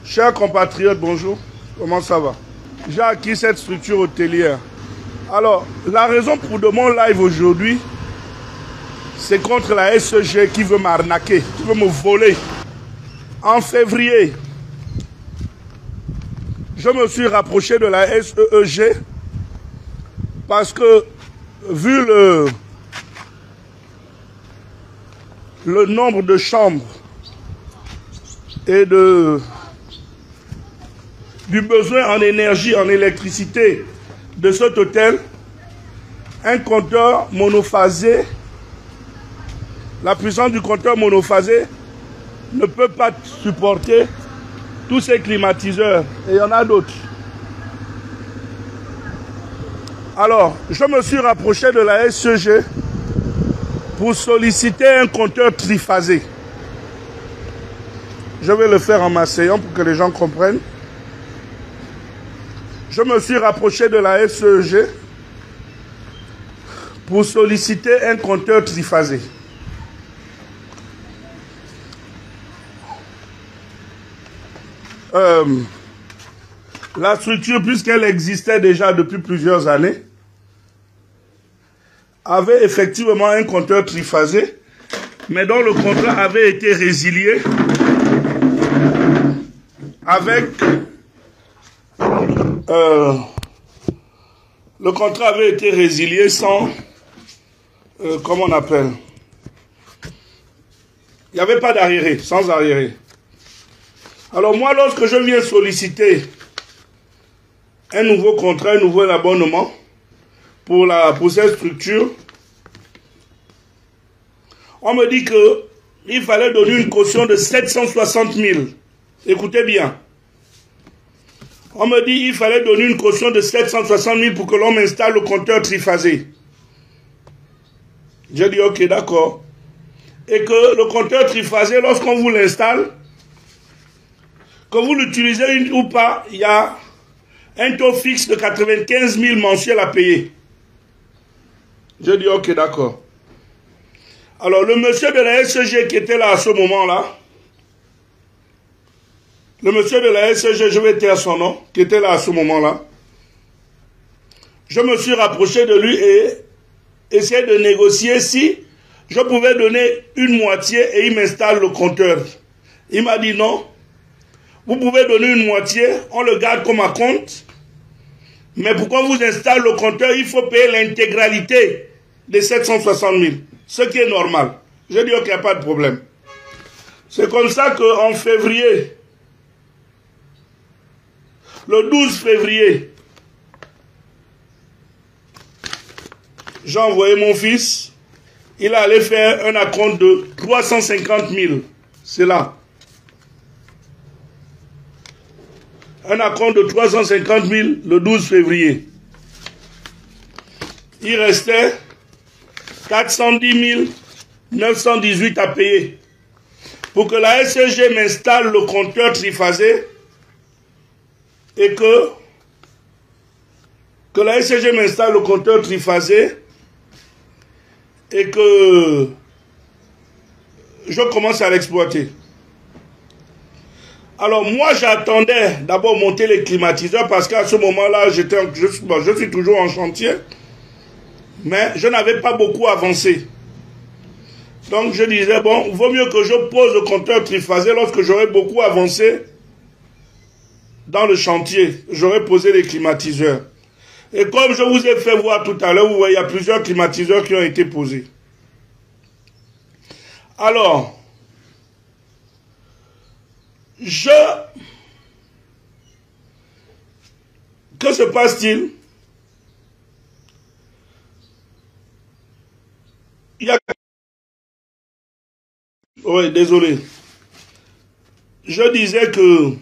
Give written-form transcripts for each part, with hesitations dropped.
Chers compatriotes, bonjour. Comment ça va? J'ai acquis cette structure hôtelière. Alors, la raison de mon live aujourd'hui, c'est contre la SEG qui veut m'arnaquer, qui veut me voler. En février, je me suis rapproché de la SEEG parce que, vu le nombre de chambres et du besoin en énergie, en électricité de cet hôtel, un compteur monophasé, la puissance du compteur monophasé ne peut pas supporter tous ces climatiseurs. Et il y en a d'autres. Alors, je me suis rapproché de la SEG pour solliciter un compteur triphasé. Je vais le faire en m'asseyant pour que les gens comprennent. Je me suis rapproché de la SEG pour solliciter un compteur triphasé. La structure, puisqu'elle existait déjà depuis plusieurs années, avait effectivement un compteur triphasé, mais dont le contrat avait été résilié avec... le contrat avait été résilié sans... comment on appelle? Il n'y avait pas d'arriéré, sans arriéré. Alors moi, lorsque je viens solliciter un nouveau contrat, un nouvel abonnement pour cette structure, on me dit qu'il fallait donner une caution de 760 000. Écoutez bien. On me dit qu'il fallait donner une caution de 760 000 pour que l'on m'installe le compteur triphasé. J'ai dit ok, d'accord. Et que le compteur triphasé, lorsqu'on vous l'installe, que vous l'utilisez ou pas, il y a un taux fixe de 95 000 mensuels à payer. J'ai dit ok, d'accord. Alors le monsieur de la SEG qui était là à ce moment-là, le monsieur de la SEG, je vais taire son nom, qui était là à ce moment-là, je me suis rapproché de lui et essayé de négocier si je pouvais donner une moitié et il m'installe le compteur. Il m'a dit non, vous pouvez donner une moitié, on le garde comme à compte, mais pour qu'on vous installe le compteur, il faut payer l'intégralité des 760 000, ce qui est normal. J'ai dit ok, il n'y a pas de problème. C'est comme ça qu'en février, le 12 février, j'ai envoyé mon fils. Il allait faire un acompte de 350 000. C'est là. Un acompte de 350 000 le 12 février. Il restait 410 918 à payer. Pour que la SEG m'installe le compteur triphasé et que la SEG m'installe le compteur triphasé et que je commence à l'exploiter. Alors moi j'attendais d'abord monter les climatiseurs parce qu'à ce moment-là je suis toujours en chantier, mais je n'avais pas beaucoup avancé. Donc je disais bon, vaut mieux que je pose le compteur triphasé lorsque j'aurai beaucoup avancé dans le chantier. J'aurai posé les climatiseurs. Et comme je vous ai fait voir tout à l'heure, vous voyez, il y a plusieurs climatiseurs qui ont été posés. Alors, que se passe-t-il? Il y a... Oui, désolé. Je disais que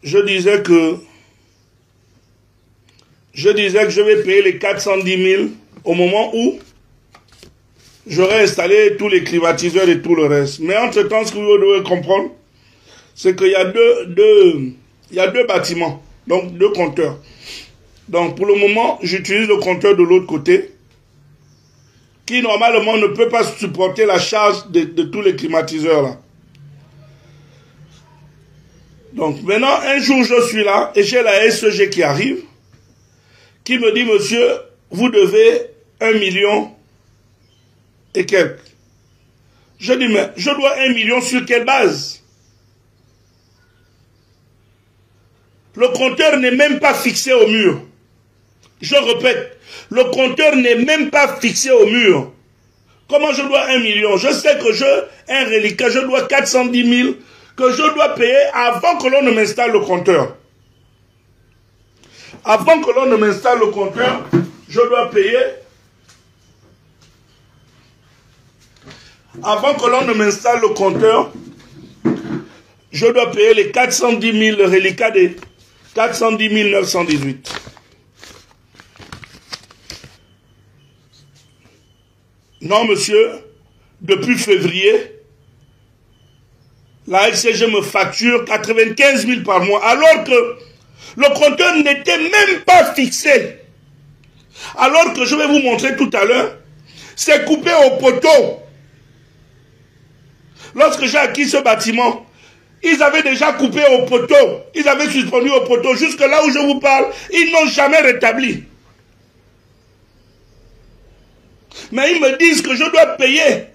je vais payer les 410 000 au moment où j'aurai installé tous les climatiseurs et tout le reste. Mais entre-temps, ce que vous devez comprendre, c'est qu'il y a deux bâtiments, donc deux compteurs. Donc pour le moment, j'utilise le compteur de l'autre côté, qui normalement ne peut pas supporter la charge de tous les climatiseurs là. Donc maintenant, un jour, je suis là et j'ai la SEG qui arrive, qui me dit, monsieur, vous devez 1 million et quelques. Je dis, mais je dois 1 million sur quelle base? Le compteur n'est même pas fixé au mur. Je répète, le compteur n'est même pas fixé au mur. Comment je dois 1 million? Je sais que un reliquat, je dois 410 000 que je dois payer avant que l'on ne m'installe le compteur. Avant que l'on ne m'installe le compteur, je dois payer. Avant que l'on ne m'installe le compteur, je dois payer les 410 000, le reliquat des 410 918. Non, monsieur, depuis février, la LCG me facture 95 000 par mois, alors que le compteur n'était même pas fixé. Alors que je vais vous montrer tout à l'heure, c'est coupé au poteau. Lorsque j'ai acquis ce bâtiment, ils avaient déjà coupé au poteau. Ils avaient suspendu au poteau. Jusque là où je vous parle, ils n'ont jamais rétabli. Mais ils me disent que je dois payer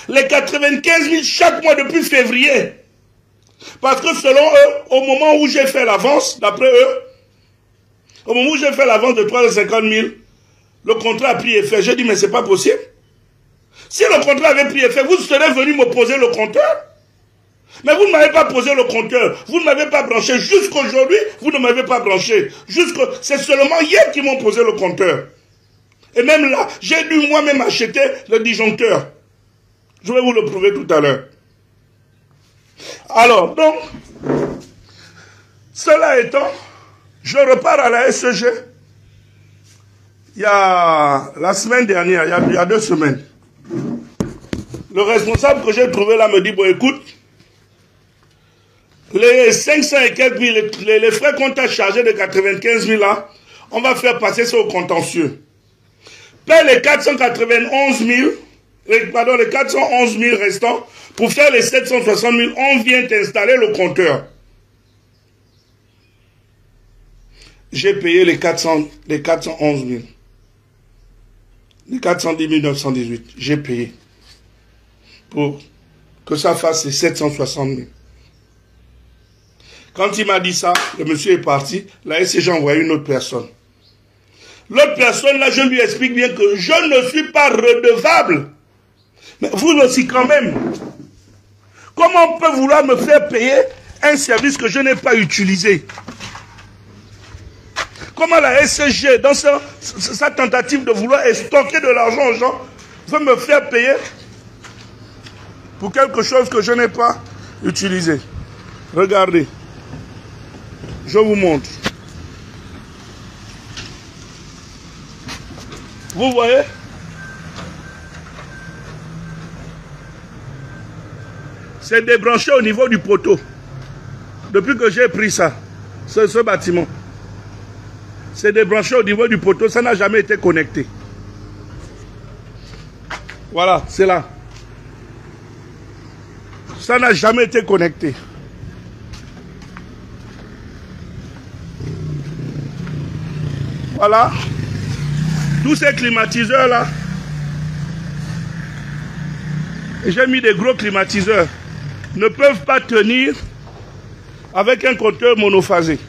les 95 000 chaque mois depuis février. Parce que selon eux, au moment où j'ai fait l'avance, d'après eux, au moment où j'ai fait l'avance de 350 000, le contrat a pris effet. J'ai dit, mais c'est pas possible. Si le contrat avait pris effet, vous serez venu me poser le compteur. Mais vous ne m'avez pas posé le compteur. Vous ne m'avez pas branché. Jusqu'aujourd'hui, vous ne m'avez pas branché. C'est seulement hier qu'ils m'ont posé le compteur. Et même là, j'ai dû moi-même acheter le disjoncteur. Je vais vous le prouver tout à l'heure. Alors, donc, cela étant, je repars à la SEG. Il y a la semaine dernière, il y a 2 semaines. Le responsable que j'ai trouvé là me dit, bon écoute, les 500 et quelques mille, les frais qu'on t'a chargés de 95 000 là, on va faire passer ça au contentieux. Paye les 491 000, pardon, les 411 000 restants, pour faire les 760 000, on vient t'installer le compteur. J'ai payé les 411 000. Les 410 918, j'ai payé. Pour que ça fasse les 760 000. Quand il m'a dit ça, le monsieur est parti, la SCG a envoyé une autre personne. L'autre personne, là, je lui explique bien que je ne suis pas redevable. Mais vous aussi quand même. Comment on peut vouloir me faire payer un service que je n'ai pas utilisé? Comment la SCG, dans sa tentative de vouloir stocker de l'argent aux gens, veut me faire payer pour quelque chose que je n'ai pas utilisé? Regardez. Je vous montre. Vous voyez? C'est débranché au niveau du poteau. Depuis que j'ai pris ça, ce bâtiment. C'est débranché au niveau du poteau, ça n'a jamais été connecté. Voilà, c'est là. Ça n'a jamais été connecté. Voilà. Tous ces climatiseurs là. J'ai mis des gros climatiseurs. Ne peuvent pas tenir avec un compteur monophasé.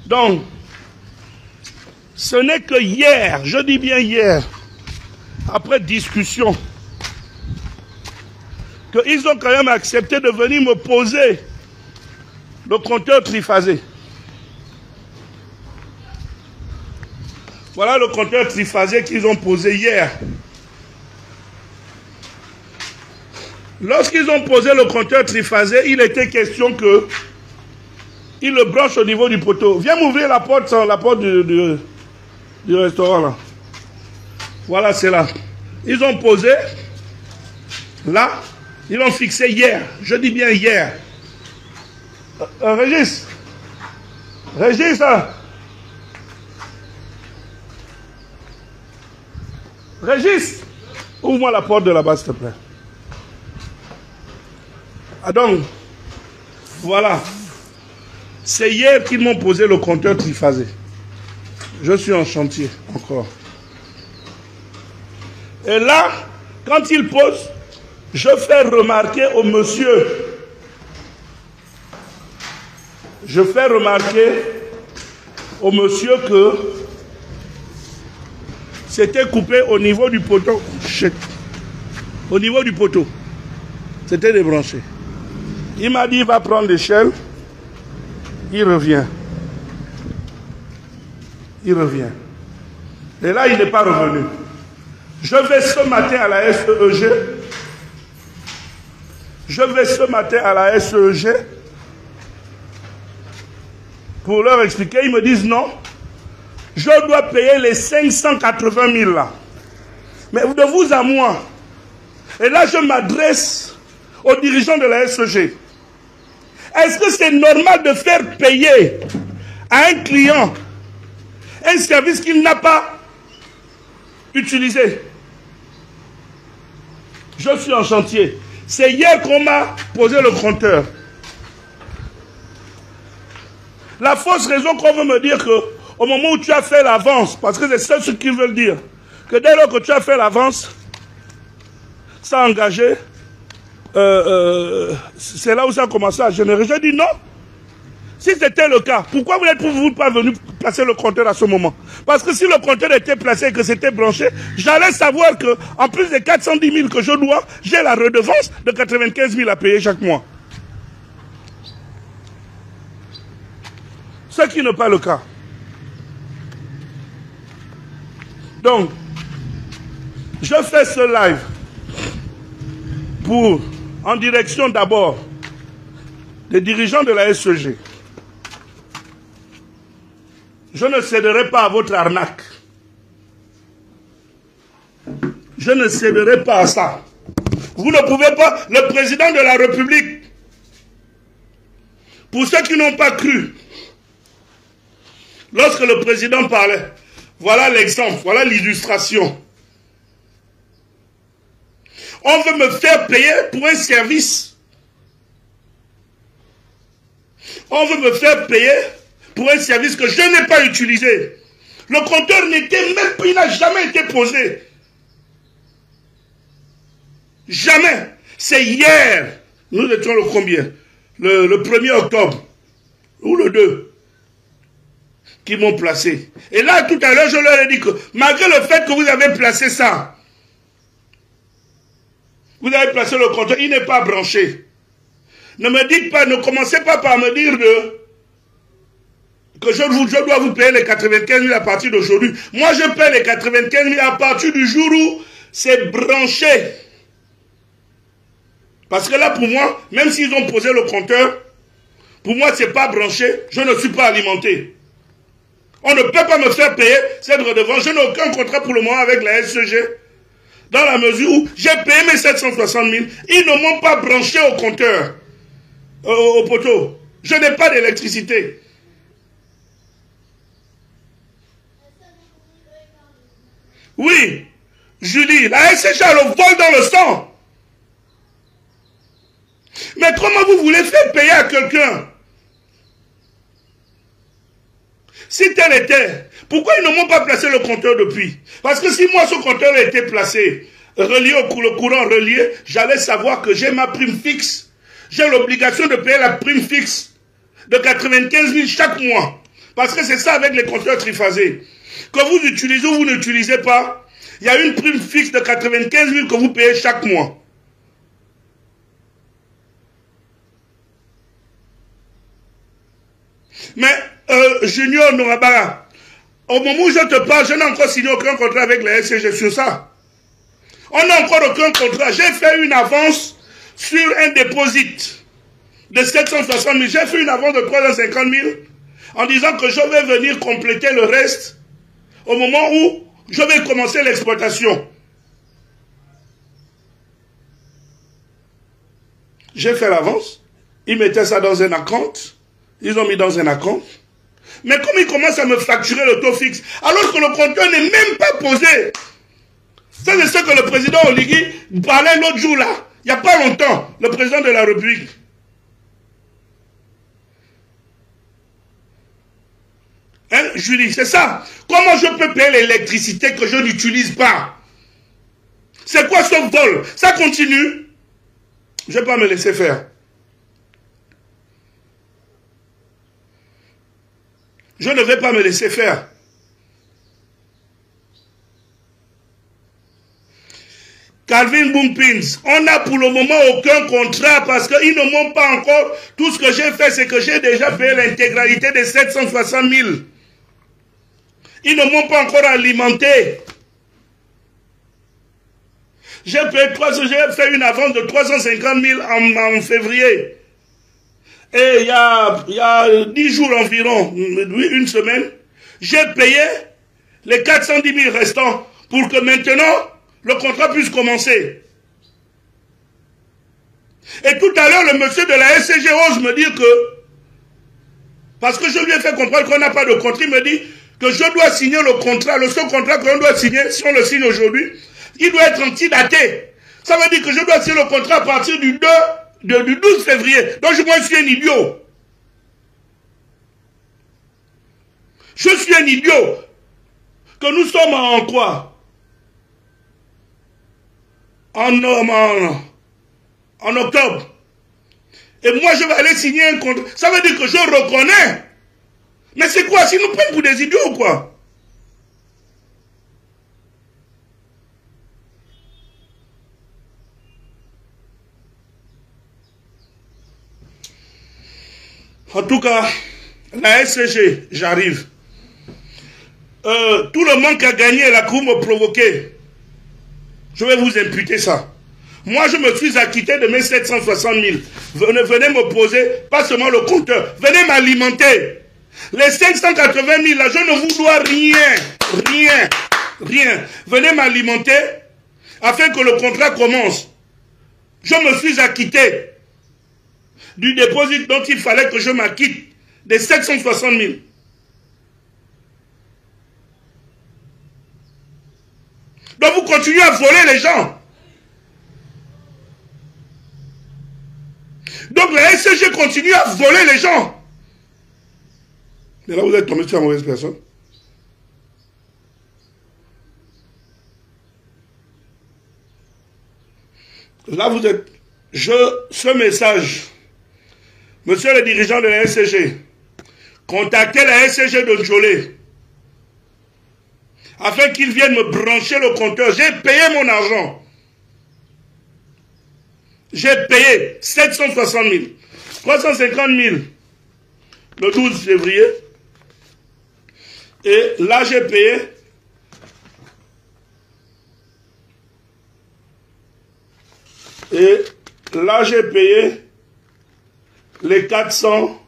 Donc, ce n'est que hier, je dis bien hier, après discussion, qu'ils ont quand même accepté de venir me poser le compteur triphasé. Voilà le compteur triphasé qu'ils ont posé hier. Lorsqu'ils ont posé le compteur triphasé, il était question que il le branche au niveau du poteau. Viens m'ouvrir la porte du restaurant là. Voilà, c'est là. Ils ont posé là, ils l'ont fixé hier. Je dis bien hier. Régis, hein. Régis, ouvre-moi la porte de là-bas, s'il te plaît. Ah donc, voilà. C'est hier qu'ils m'ont posé le compteur triphasé. Je suis en chantier encore. Et là, quand ils posent, je fais remarquer au monsieur. Je fais remarquer au monsieur que c'était coupé au niveau du poteau. Au niveau du poteau. C'était débranché. Il m'a dit, il va prendre l'échelle. Il revient. Il revient. Et là, il n'est pas revenu. Je vais ce matin à la SEG. Je vais ce matin à la SEG pour leur expliquer. Ils me disent non. Je dois payer les 580 000 là. Mais de vous à moi. Et là, je m'adresse aux dirigeants de la SEG. Est-ce que c'est normal de faire payer à un client un service qu'il n'a pas utilisé? Je suis en chantier. C'est hier qu'on m'a posé le compteur. La fausse raison qu'on veut me dire que au moment où tu as fait l'avance, parce que c'est ça ce qu'ils veulent dire, que dès lors que tu as fait l'avance, ça a engagé, c'est là où ça a commencé à générer. Je dis non. Si c'était le cas, pourquoi vous n'êtes pas venu placer le compteur à ce moment? Parce que si le compteur était placé et que c'était branché, j'allais savoir que, en plus des 410 000 que je dois, j'ai la redevance de 95 000 à payer chaque mois. Ce qui n'est pas le cas. Donc, je fais ce live pour, en direction d'abord des dirigeants de la SEG. Je ne céderai pas à votre arnaque. Je ne céderai pas à ça. Vous ne pouvez pas, le président de la République, pour ceux qui n'ont pas cru, lorsque le président parlait, voilà l'exemple, voilà l'illustration. On veut me faire payer pour un service. On veut me faire payer pour un service que je n'ai pas utilisé. Le compteur n'était même pas, il n'a jamais été posé. Jamais. C'est hier. Nous étions le combien? Le 1er octobre. Ou le 2. Qui m'ont placé. Et là, tout à l'heure, je leur ai dit que, malgré le fait que vous avez placé ça, vous avez placé le compteur, il n'est pas branché. Ne me dites pas, ne commencez pas par me dire que je dois vous payer les 95 000 à partir d'aujourd'hui. Moi, je paie les 95 000 à partir du jour où c'est branché. Parce que là, pour moi, même s'ils ont posé le compteur, pour moi, ce n'est pas branché, je ne suis pas alimenté. On ne peut pas me faire payer cette redevance. Je n'ai aucun contrat pour le moment avec la SEG. Dans la mesure où j'ai payé mes 760 000, ils ne m'ont pas branché au compteur, au poteau. Je n'ai pas d'électricité. Oui, Julie, la SEG a le vol dans le sang. Mais comment vous voulez faire payer à quelqu'un? Si tel était, pourquoi ils ne m'ont pas placé le compteur depuis? Parce que si moi ce compteur était placé, relié le courant relié, j'allais savoir que j'ai ma prime fixe. J'ai l'obligation de payer la prime fixe de 95 000 chaque mois. Parce que c'est ça avec les compteurs triphasés. Que vous utilisez ou vous n'utilisez pas, il y a une prime fixe de 95 000 que vous payez chaque mois. Mais, Junior Nourabara, au moment où je te parle, je n'ai encore signé aucun contrat avec la SCG sur ça. On n'a encore aucun contrat. J'ai fait une avance sur un dépôt de 760 000. J'ai fait une avance de 350 000 en disant que je vais venir compléter le reste au moment où je vais commencer l'exploitation. J'ai fait l'avance. Ils mettaient ça dans un acompte. Ils ont mis dans un acompte. Mais comme ils commencent à me facturer le taux fixe, alors que le compteur n'est même pas posé. Ça, c'est ce que le président Oligui parlait l'autre jour là. Il n'y a pas longtemps, le président de la République. Hein, Julie, c'est ça. Comment je peux payer l'électricité que je n'utilise pas? C'est quoi ce vol? Ça continue? Je ne vais pas me laisser faire. Je ne vais pas me laisser faire. Calvin Boompins, on n'a pour le moment aucun contrat parce qu'ils ne m'ont pas encore. Tout ce que j'ai fait, c'est que j'ai déjà payé l'intégralité des 760 000. Ils ne m'ont pas encore alimenté. J'ai fait une avance de 350 000 en février. Et il y a 10 jours environ, une semaine, j'ai payé les 410 000 restants pour que maintenant, le contrat puisse commencer. Et tout à l'heure, le monsieur de la SCG ose me dire que, parce que je lui ai fait comprendre qu'on n'a pas de contrat, il me dit que je dois signer le contrat, le seul contrat que l'on doit signer, si on le signe aujourd'hui, il doit être antidaté. Ça veut dire que je dois signer le contrat à partir du 12 février. Donc moi, je suis un idiot. Je suis un idiot. Que nous sommes en quoi? En octobre. Et moi, je vais aller signer un contrat. Ça veut dire que je reconnais. Mais c'est quoi? Si nous prenons pour des idiots ou quoi? En tout cas, la SCG, j'arrive. Tout le monde qui a gagné la cour me provoquait. Je vais vous imputer ça. Moi, je me suis acquitté de mes 760 000. Venez me poser, pas seulement le compteur, venez m'alimenter. Les 580 000, là, je ne vous dois rien. Venez m'alimenter afin que le contrat commence. Je me suis acquitté du dépôt dont il fallait que je m'acquitte, des 760 000. Donc vous continuez à voler les gens. Donc la SCG continue à voler les gens. Et là vous êtes tombé sur la mauvaise personne. Là vous êtes... Ce message, monsieur le dirigeant de la SCG, contactez la SCG de Njolé afin qu'ils viennent me brancher le compteur. J'ai payé mon argent. J'ai payé 760 000. 350 000 le 12 février. Et là, j'ai payé les 400.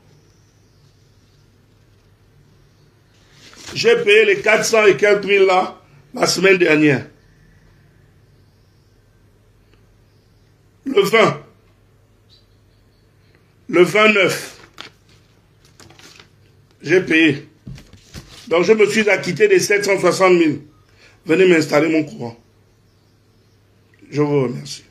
J'ai payé les 400 et quelques mille là la semaine dernière. Le 20. Le 29. J'ai payé. Donc je me suis acquitté des 760 000. Venez m'installer mon courant. Je vous remercie.